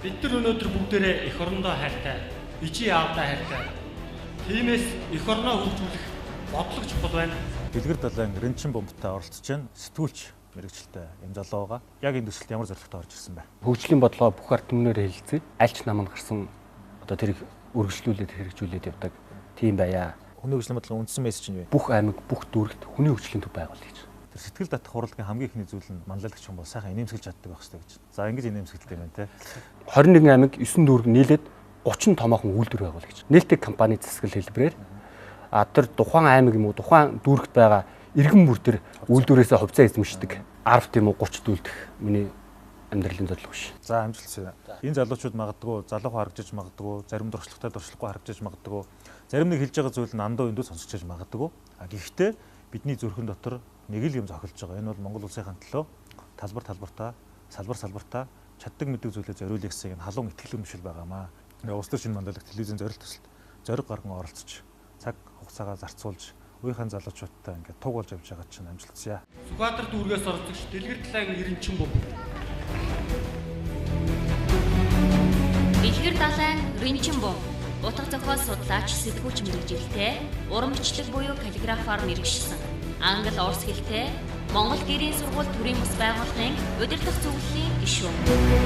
Бид нар өнөөдөр бүгдээрээ эх орондоо хайртай, ижи аавдаа хайртай. Тиймээс эх орноо хөгжүүлэх бодлого чухал байна. Дэлгэр далайн Ренчин бомбтой оролцож байна. Сэтгүүлч мэрэгчлээ юм залуу байгаа. Яг энэ төсөлд ямар зорилготой орж ирсэн бэ? Хөгжлийн бодлогоо бүх ард түмнээр хэлэлцээ. Аль ч наманд гарсан одоо тэрийг үргэлжлүүлээд хэрэгжүүлээд явдаг тийм байя. Хүний хөгжлийн бодлогын үндсэн мессеж нь юу вэ? Бүх аймаг, бүх дүүрэгт хүний хөгжлийн төв байгуул гэж. Тэр сэтгэл татах хурлын хамгийн ихний зүйл нь манлайлагч хүн бол сайхан инээмсэглэж чаддаг байх хэрэгтэй гэж. За ингэж инээмсэглэдэг юм байна те. 21 аймаг 9 дүүрэг нийлээд 30 томоохон үйлдвэр байгуул гэж. Нээлттэй компани засаглал хэлбэрээр тэр тухайн аймаг юм уу тухайн дүүрэгт байгаа иргэн бүр төр үйлдвэрээсээ хувьцаа эзэмшдэг 10 тийм үү 30 дүүлдэх миний амьдралын зорилго биш. За амжилтсаа. Энэ залуучууд магадгүй залуухан харагдаж магадгүй, зарим дуршлагтай дуршлаггүй харагдаж магадгүй, зарим нэг хэлж байгаа зүйл нь андуу эндүү сонсогч магадгүй. Гэхдээ бидний зүрхэн дотор нэг л юм зохилж байгаа. Энэ бол Монгол улсынхаа төлөө талбартаа, салбартаа чаддаг мэддэг зүйлээ зориулъя гэсэн энэ халуун итгэл өмшил байгаамаа. Ингээ улс төр шинэ манлайлах телевизийн зорилт төсөлд зориг гарган оролцож, цаг хугацаагаа зарцуулж, үеийн залуучуудтай ингээ туг болж явж байгаа чинь амжилтсаа. Сүхбаатар дүүргээс оролцогч Дэлгэр далайн Ренчин бомб. Дэлгэр далайн Ренчин бомб. Утга зохиол судлаач, сэтгүүлч мэрэгжилтэй, уран бичлэг буюу каллиграфаар мэрэгшсэн. Англи, орос хэлтэй Монгол гэрийн сургууль төрийн бас байгууллагын удирдах зөвлөлийн гишүүн.